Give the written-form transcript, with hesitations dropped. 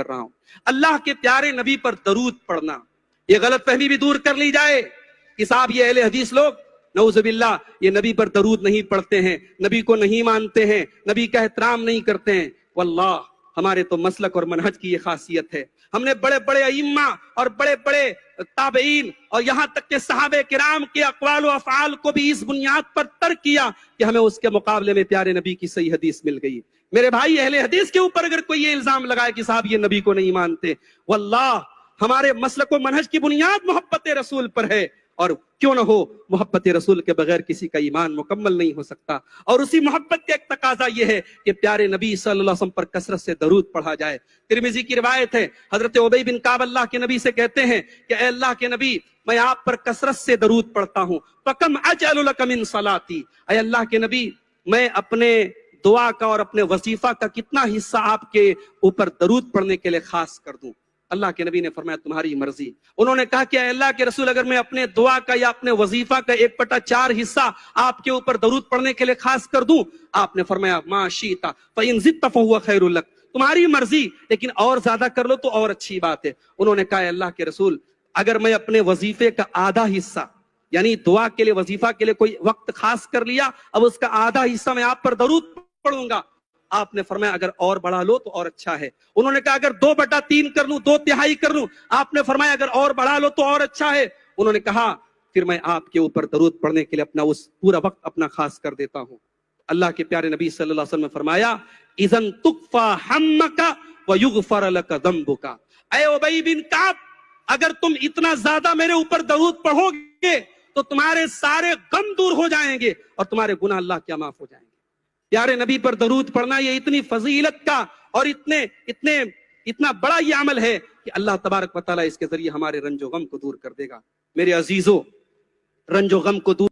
کر رہا ہوں۔ اللہ کے پیارے نبی پر درود پڑھنا، یہ غلط فہمی بھی دور کر لی جائے کہ صاحب یہ اہل حدیث لوگ نعوذ باللہ یہ نبی پر درود نہیں پڑھتے ہیں، نبی کو نہیں مانتے ہیں، نبی کا احترام نہیں کرتے ہیں۔ واللہ ہمارے تو مسلک اور منہج کی یہ خاصیت ہے، ہم نے بڑے بڑے ائمہ اور بڑے بڑے تابعین اور یہاں تک کہ صحابہ کرام کے اقوال و افعال کو بھی اس بنیاد پر ترک کیا کہ ہمیں اس کے مقابلے میں پیارے نبی کی صحیح حدیث مل گئی۔ میرے بھائی، اہل حدیث کے اوپر اگر کوئی یہ الزام لگائے کہ صاحب یہ نبی کو نہیں مانتے، واللہ ہمارے مسلک و منہج کی بنیاد محبت رسول پر ہے، اور کیوں نہ ہو، محبت رسول کے بغیر کسی کا ایمان مکمل نہیں ہو سکتا۔ اور اسی محبت کا ایک تقاضا یہ ہے کہ پیارے نبی صلی اللہ علیہ وسلم پر کثرت سے درود پڑھا جائے۔ ترمذی کی روایت ہے، حضرت ابی بن کعب اللہ کے نبی سے کہتے ہیں کہ اے اللہ کے نبی، میں آپ پر کثرت سے درود پڑھتا ہوں، فَكَمْ أَجْعَلُ لَكَ مِنْ صَلَاتِي، اے اللہ کے نبی، میں اپنے دعا کا اور اپنے وظیفہ کا کتنا حصہ آپ کے اوپر درود پڑھنے کے لیے خاص کر دوں؟ اللہ کے نبی نے فرمایا تمہاری مرضی۔ انہوں نے کہا کہ اے اللہ کے رسول، اگر میں اپنے دعا کا یا اپنے وظیفہ کا 1/4 حصہ آپ کے اوپر درود پڑھنے کے لیے خاص کر دوں؟ آپ نے فرمایا ما شئت فإن زدت فهو خير لك، تمہاری مرضی، لیکن اور زیادہ کر لو تو اور اچھی بات ہے۔ انہوں نے کہا اے اللہ کے رسول، اگر میں اپنے وظیفے کا آدھا حصہ، یعنی دعا کے لیے وظیفہ کے لیے کوئی وقت خاص کر لیا، اب اس کا آدھا حصہ میں آپ پر درود پڑھوں گا، آپ نے فرمایا اگر اور بڑھا لو تو اور اچھا ہے۔ انہوں نے کہا اگر 2/3 کر لوں، 2/3 کر لوں، آپ نے فرمایا اگر اور بڑھا لو تو اور اچھا ہے۔ انہوں نے کہا پھر میں آپ کے اوپر درود پڑھنے کے لیے اپنا اس پورا وقت اپنا خاص کر دیتا ہوں۔ اللہ کے پیارے نبی صلی اللہ علیہ وسلم نے فرمایا اذن تکفا ہمک ویغفر لک ذنبک، اے ابی بن کعب، اگر تم اتنا زیادہ میرے اوپر درود پڑھو گے تو تمہارے سارے غم دور ہو جائیں گے اور تمہارے گناہ اللہ کیا معاف ہو جائیں گے۔ پیارے نبی پر درود پڑھنا یہ اتنی فضیلت کا اور اتنا بڑا یہ عمل ہے کہ اللہ تبارک و تعالیٰ اس کے ذریعے ہمارے رنج و غم کو دور کر دے گا۔ میرے عزیزو، رنج و غم کو دور